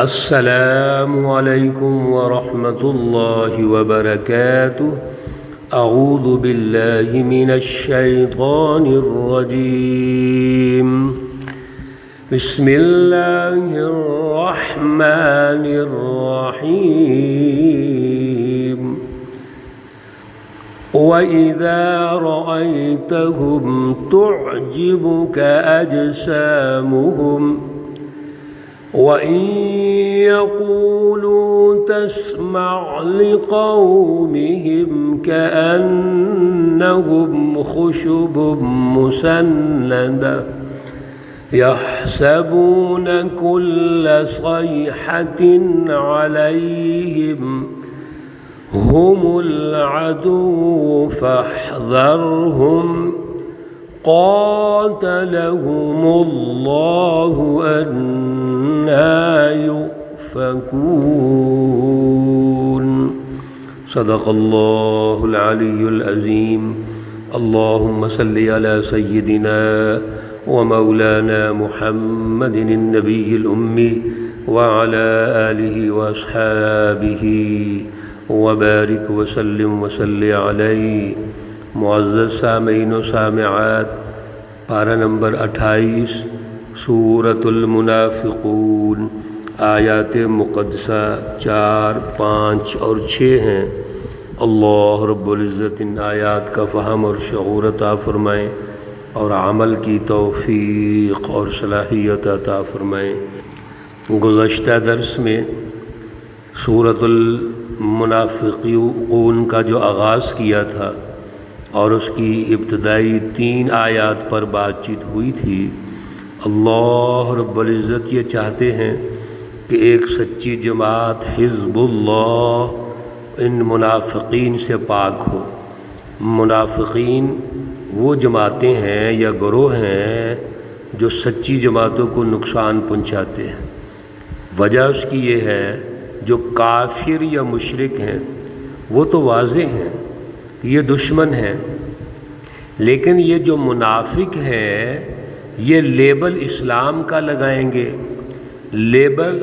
السلام علیکم ورحمۃ اللہ وبرکاتہ۔ اعوذ باللہ من الشیطان الرجیم، بسم اللہ الرحمن الرحیم۔ وَإِذَا رَأَيْتَهُمْ تُعْجِبُكَ أَجْسَامُهُمْ وَإِن يَقُولُوا تَسْمَعْ لِقَوْلِهِمْ كَأَنَّهُمْ خُشُبٌ مُّسَنَّدَةٌ يَحْسَبُونَ كُلَّ صَيْحَةٍ عَلَيْهِمْ هُمُ الْعَدُوُّ فَاحْذَرْهُمْ قَاتَلَهُمُ اللَّهُ أَنَّىٰ يُؤْفَكُونَ۔ صدق اللہ العلی العظیم۔ اللہم صل علی سیدنا ومولانا محمد النبی الأمی وعلى آلہ واصحابہ وبارک وسلم وصلی علیہ۔ معزز سامعین و سامعات، پارہ نمبر 28 سورۃ المنافقون، آیات مقدسہ 4، 5 اور 6 ہیں۔ اللہ رب العزت ان آیات کا فہم اور شعور عطا فرمائیں اور عمل کی توفیق اور صلاحیت عطا فرمائیں۔ گزشتہ درس میں سورۃ المنافقون کا جو آغاز کیا تھا اور اس کی ابتدائی 3 آیات پر بات چیت ہوئی تھی، اللہ رب العزت یہ چاہتے ہیں کہ ایک سچی جماعت حزب اللہ ان منافقین سے پاک ہو۔ منافقین وہ جماعتیں ہیں یا گروہ ہیں جو سچی جماعتوں کو نقصان پہنچاتے ہیں۔ وجہ اس کی یہ ہے، جو کافر یا مشرک ہیں وہ تو واضح ہیں، یہ دشمن ہیں، لیکن یہ جو منافق ہے یہ لیبل اسلام کا لگائیں گے، لیبل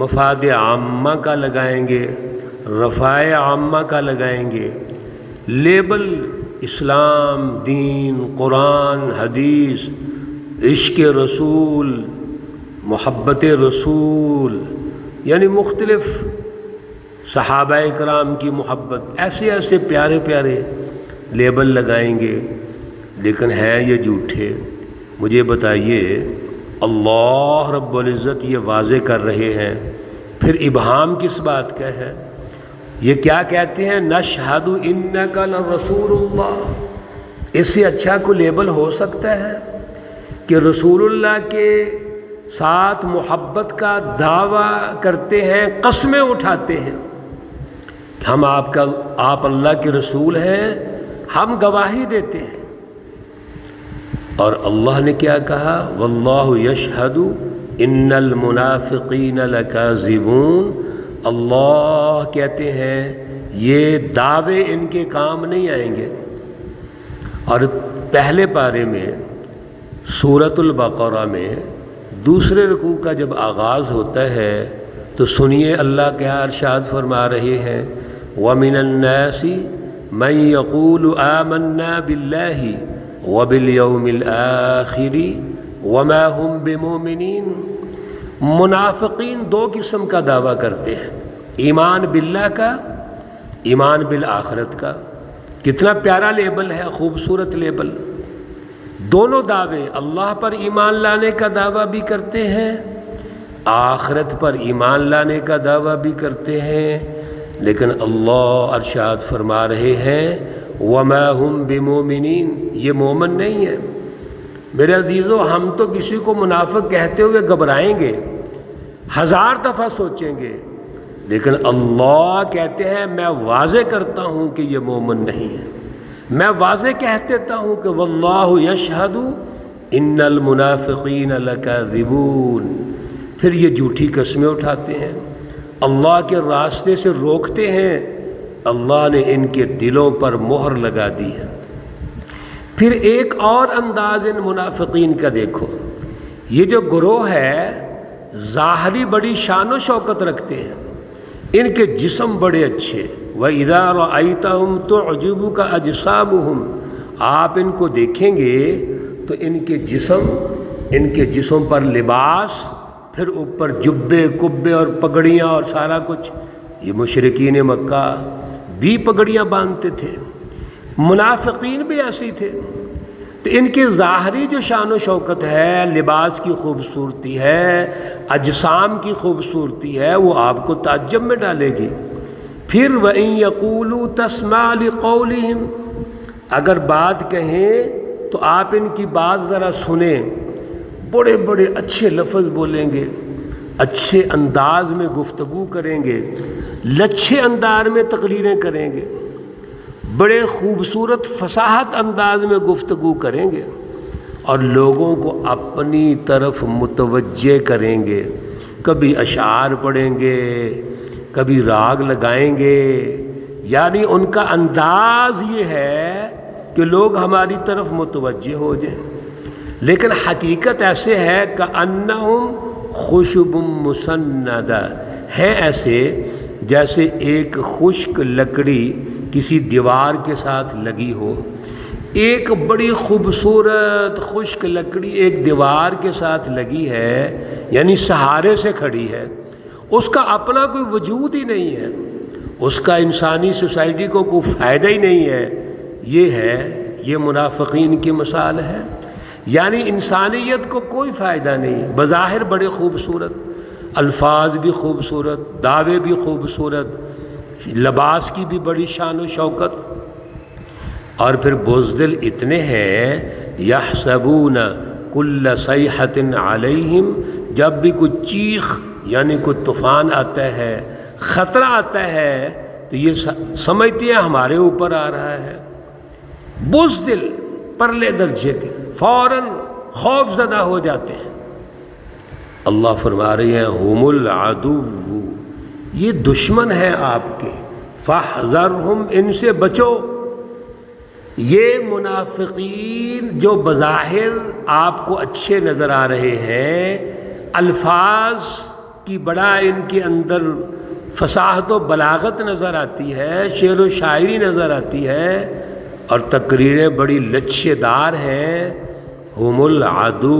مفاد عامہ کا لگائیں گے، رفاع عامہ کا لگائیں گے، لیبل اسلام، دین، قرآن، حدیث، عشق رسول، محبت رسول، یعنی مختلف صحابہ کرام کی محبت، ایسے ایسے پیارے پیارے لیبل لگائیں گے، لیکن ہیں یہ جھوٹے۔ مجھے بتائیے، اللہ رب العزت یہ واضح کر رہے ہیں، پھر ابہام کس بات کا ہے؟ یہ کیا کہتے ہیں؟ نشہد انک لرسول اللہ۔ اس سے اچھا کوئی لیبل ہو سکتا ہے کہ رسول اللہ کے ساتھ محبت کا دعویٰ کرتے ہیں، قسمیں اٹھاتے ہیں، ہم آپ اللہ کے رسول ہیں، ہم گواہی دیتے ہیں۔ اور اللہ نے کیا کہا؟ واللہ یشہد ان المنافقین لکاذبون۔ اللہ کہتے ہیں یہ دعوے ان کے کام نہیں آئیں گے۔ اور پہلے پارے میں سورۃ البقرہ میں دوسرے رکوع کا جب آغاز ہوتا ہے تو سنیے اللہ کیا ارشاد فرما رہے ہیں، وَمِنَ النَّاسِ مَن يَقُولُ آمَنَّا بِاللَّهِ وَبِالْيَوْمِ الْآخِرِ وَمَا هُمْ بِمُؤْمِنِينَ۔ منافقین 2 قسم کا دعویٰ کرتے ہیں، ایمان باللہ کا، ایمان بالآخرت کا۔ کتنا پیارا لیبل ہے، خوبصورت لیبل۔ دونوں دعوے، اللہ پر ایمان لانے کا دعویٰ بھی کرتے ہیں، آخرت پر ایمان لانے کا دعویٰ بھی کرتے ہیں، لیکن اللہ ارشاد فرما رہے ہیں وَمَا هُمْ بِمُؤْمِنِينَ، یہ مومن نہیں ہے۔ میرے عزیزو، ہم تو کسی کو منافق کہتے ہوئے گھبرائیں گے، 1000 دفعہ سوچیں گے، لیکن اللہ کہتے ہیں میں واضح کرتا ہوں کہ یہ مومن نہیں ہے، میں واضح کہہ دیتا ہوں کہ واللہ یشہد ان المنافقین لکاذبون۔ پھر یہ جھوٹی قسمیں اٹھاتے ہیں، اللہ کے راستے سے روکتے ہیں، اللہ نے ان کے دلوں پر مہر لگا دی ہے۔ پھر ایک اور انداز ان منافقین کا دیکھو، یہ جو گروہ ہے ظاہری بڑی شان و شوکت رکھتے ہیں، ان کے جسم بڑے اچھے، وَإِذَا رَأَيْتَهُمْ تُعْجِبُكَ أَجْسَامُهُمْ، آپ ان کو دیکھیں گے تو ان کے جسم پر لباس، پھر اوپر جبے کبے اور پگڑیاں اور سارا کچھ، یہ مشرکین مکہ بھی پگڑیاں باندھتے تھے، منافقین بھی ایسے تھے، تو ان کی ظاہری جو شان و شوکت ہے، لباس کی خوبصورتی ہے، اجسام کی خوبصورتی ہے، وہ آپ کو تعجب میں ڈالے گی۔ پھر وَإِن يَقُولُوا تَسْمَعْ لِقَوْلِهِمْ، اگر بات کہیں تو آپ ان کی بات ذرا سنیں، بڑے بڑے اچھے لفظ بولیں گے، اچھے انداز میں گفتگو کریں گے، لچھے انداز میں تقریریں کریں گے، بڑے خوبصورت فصاحت انداز میں گفتگو کریں گے، اور لوگوں کو اپنی طرف متوجہ کریں گے، کبھی اشعار پڑھیں گے، کبھی راگ لگائیں گے، یعنی ان کا انداز یہ ہے کہ لوگ ہماری طرف متوجہ ہو جائیں، لیکن حقیقت ایسے ہے کأنہم خشب مسندہ، ہیں ایسے جیسے ایک خشک لکڑی کسی دیوار کے ساتھ لگی ہو، ایک بڑی خوبصورت خشک لکڑی ایک دیوار کے ساتھ لگی ہے، یعنی سہارے سے کھڑی ہے، اس کا اپنا کوئی وجود ہی نہیں ہے، اس کا انسانی سوسائٹی کو کوئی فائدہ ہی نہیں ہے، یہ منافقین کی مثال ہے، یعنی انسانیت کو کوئی فائدہ نہیں، بظاہر بڑے خوبصورت، الفاظ بھی خوبصورت، دعوے بھی خوبصورت، لباس کی بھی بڑی شان و شوکت، اور پھر بزدل اتنے ہیں، یحسبون کل صیحۃ علیہم، جب بھی کوئی چیخ یعنی کوئی طوفان آتا ہے، خطرہ آتا ہے، تو یہ سمجھتے ہیں ہمارے اوپر آ رہا ہے، بزدل پرلے درجے کے، فوراً خوف زدہ ہو جاتے ہیں۔ اللہ فرما رہے ہیں ہم العدو، یہ دشمن ہیں آپ کے، فاحذرہم، ان سے بچو۔ یہ منافقین جو بظاہر آپ کو اچھے نظر آ رہے ہیں، الفاظ کی بڑا ان کے اندر فصاحت و بلاغت نظر آتی ہے، شعر و شاعری نظر آتی ہے، اور تقریریں بڑی لچھے دار ہیں، ہم العدو،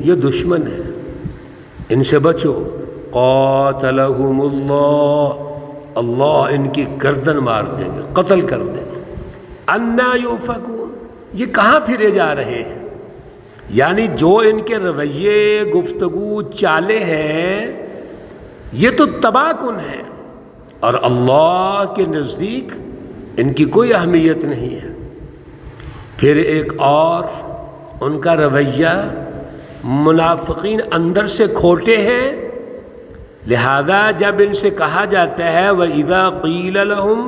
یہ دشمن ہے، ان سے بچو۔ قاتلہم اللہ، اللہ ان کی گردن مار دیں گے، قتل کر دیں گے۔ انا یؤفکون، یہ کہاں پھرے جا رہے ہیں، یعنی جو ان کے رویے، گفتگو، چالیں ہیں، یہ تو تباہ کن ہیں، اور اللہ کے نزدیک ان کی کوئی اہمیت نہیں ہے۔ پھر ایک اور ان کا رویہ، منافقین اندر سے کھوٹے ہیں، لہذا جب ان سے کہا جاتا ہے وَإِذَا قِيلَ لَهُمْ،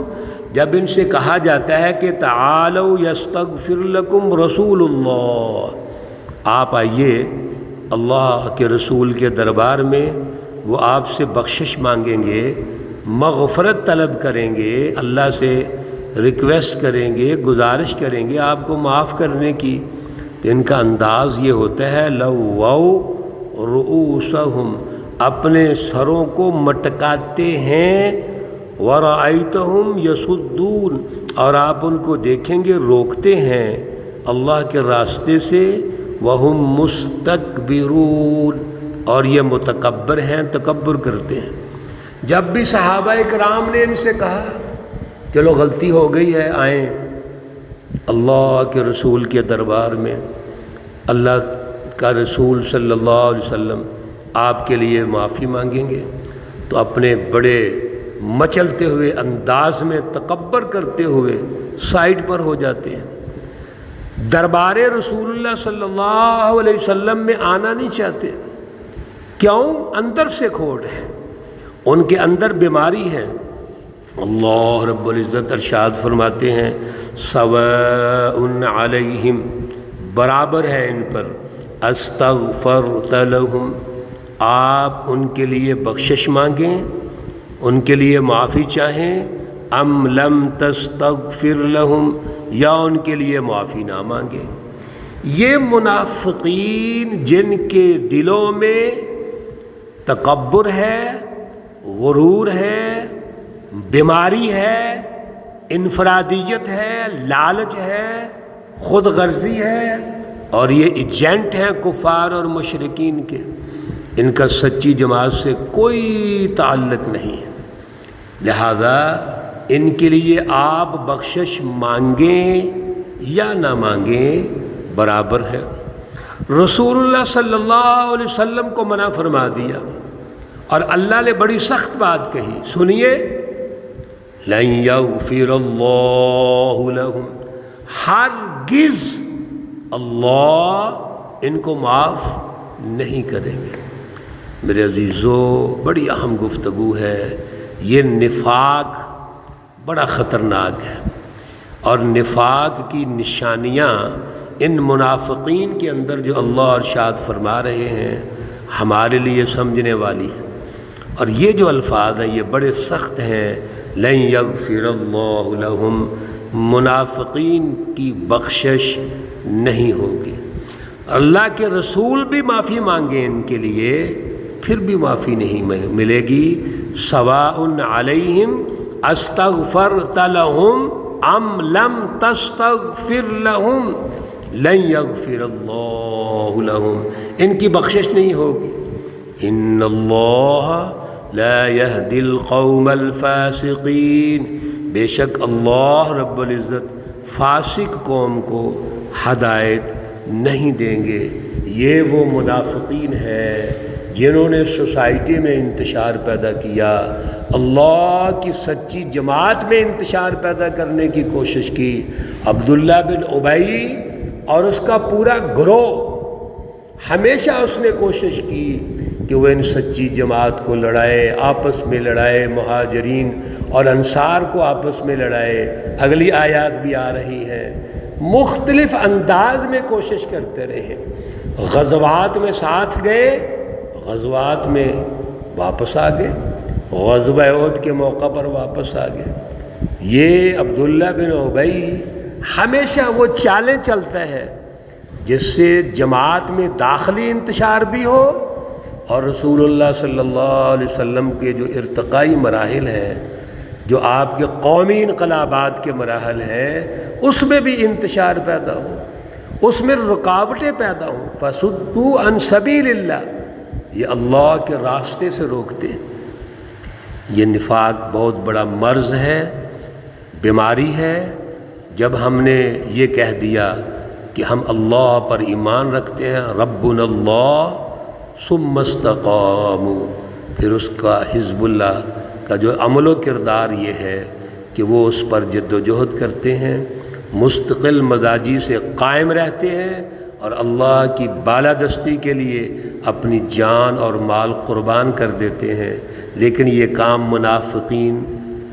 جب ان سے کہا جاتا ہے کہ تعالوا يستغفر لكم رسول اللہ، آپ آئیے اللہ کے رسول کے دربار میں، وہ آپ سے بخشش مانگیں گے، مغفرت طلب کریں گے، اللہ سے ریکویسٹ کریں گے، گزارش کریں گے آپ کو معاف کرنے کی، تو ان کا انداز یہ ہوتا ہے لووا رؤوسہم، اپنے سروں کو مٹکاتے ہیں، ورأیتہم یصدون، اور آپ ان کو دیکھیں گے روکتے ہیں اللہ کے راستے سے، وہم مستکبرون، اور یہ متکبر ہیں، تکبر کرتے ہیں۔ جب بھی صحابہ کرام نے ان سے کہا چلو غلطی ہو گئی ہے، آئیں اللہ کے رسول کے دربار میں، اللہ کا رسول صلی اللہ علیہ وسلم آپ کے لیے معافی مانگیں گے، تو اپنے بڑے مچلتے ہوئے انداز میں تکبر کرتے ہوئے سائڈ پر ہو جاتے ہیں، دربار رسول اللہ صلی اللہ علیہ وسلم میں آنا نہیں چاہتے۔ کیوں؟ اندر سے کھوٹ ہے، ان کے اندر بیماری ہے۔ اللہ رب العزت ارشاد فرماتے ہیں سواء علیہم، برابر ہے ان پر، استغفرت لہم، آپ ان کے لیے بخشش مانگیں، ان کے لیے معافی چاہیں، ام لم تستغفر لہم، یا ان کے لیے معافی نہ مانگیں۔ یہ منافقین جن کے دلوں میں تکبر ہے، غرور ہے، بیماری ہے، انفرادیت ہے، لالچ ہے، خود غرضی ہے، اور یہ ایجنٹ ہیں کفار اور مشرکین کے، ان کا سچی جماعت سے کوئی تعلق نہیں ہے۔ لہذا ان کے لیے آپ بخشش مانگیں یا نہ مانگیں برابر ہے۔ رسول اللہ صلی اللہ علیہ وسلم کو منع فرما دیا، اور اللہ نے بڑی سخت بات کہی، سنیے، لَن يَغْفِرَ اللَّهُ لَهُمْ، ہرگز اللہ ان کو معاف نہیں کریں گے۔ میرے عزیزو، بڑی اہم گفتگو ہے۔ یہ نفاق بڑا خطرناک ہے، اور نفاق کی نشانیاں ان منافقین کے اندر جو اللہ ارشاد فرما رہے ہیں ہمارے لیے سمجھنے والی ہیں۔ اور یہ جو الفاظ ہیں یہ بڑے سخت ہیں، لن یغفر اللہ لہم، منافقین کی بخشش نہیں ہوگی۔ اللہ کے رسول بھی معافی مانگیں ان کے لیے، پھر بھی معافی نہیں ملے گی۔ سواء علیہم استغفرت لہم ام لم تستغفر لہم لن یغفر اللہ لہم، ان کی بخشش نہیں ہوگی۔ ان اللہ لا یہدی القوم الفاسقین، بے شک اللہ رب العزت فاسق قوم کو ہدایت نہیں دیں گے۔ یہ وہ منافقین ہیں جنہوں نے سوسائٹی میں انتشار پیدا کیا، اللہ کی سچی جماعت میں انتشار پیدا کرنے کی کوشش کی۔ عبداللہ بن ابی اور اس کا پورا گروہ، ہمیشہ اس نے کوشش کی کہ وہ ان سچی جماعت کو لڑائے، آپس میں لڑائے، مہاجرین اور انصار کو آپس میں لڑائے۔ اگلی آیات بھی آ رہی ہیں، مختلف انداز میں کوشش کرتے رہے۔ غزوات میں ساتھ گئے، غزوات میں واپس آ گئے، غزوہ احد کے موقع پر واپس آ گئے۔ یہ عبداللہ بن ابی ہمیشہ وہ چالیں چلتا ہے جس سے جماعت میں داخلی انتشار بھی ہو، اور رسول اللہ صلی اللہ علیہ وسلم کے جو ارتقائی مراحل ہیں، جو آپ کے قومی انقلابات کے مراحل ہیں، اس میں بھی انتشار پیدا ہو، اس میں رکاوٹیں پیدا ہوں۔ فَصُدُّوا عَن سَبِيلِ اللَّهِ، یہ اللہ کے راستے سے روکتے ہیں۔ یہ نفاق بہت بڑا مرض ہے، بیماری ہے۔ جب ہم نے یہ کہہ دیا کہ ہم اللہ پر ایمان رکھتے ہیں، ربنا اللہ، ثم استقاموا، پھر اس کا حزب اللہ کا جو عمل و کردار یہ ہے کہ وہ اس پر جد و جہد کرتے ہیں، مستقل مزاجی سے قائم رہتے ہیں، اور اللہ کی بالادستی کے لیے اپنی جان اور مال قربان کر دیتے ہیں۔ لیکن یہ کام منافقین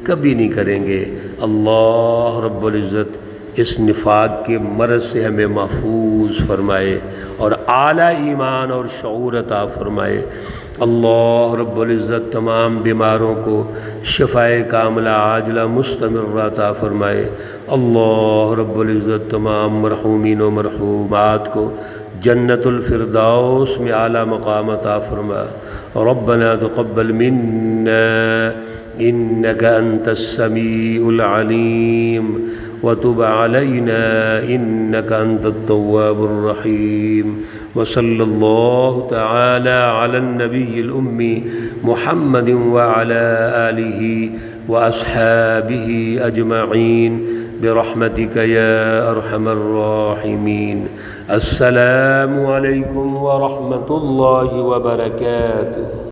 کبھی نہیں کریں گے۔ اللہ رب العزت اس نفاق کے مرض سے ہمیں محفوظ فرمائے اور اعلیٰ ایمان اور شعور عطا فرمائے۔ اللہ رب العزت تمام بیماروں کو شفائے کاملہ عاجلہ مستمرہ عطا فرمائے۔ اللہ رب العزت تمام مرحومین و مرحومات کو جنت الفردوس میں اعلیٰ مقام عطا فرما۔ ربنا تقبل منا انك انت السميع العليم وتب علينا انك انت التواب الرحيم، وصلى الله تعالى على النبي الأمي محمد وعلى آله وأصحابه أجمعين برحمتك يا أرحم الراحمين۔ السلام عليكم ورحمة الله وبركاته۔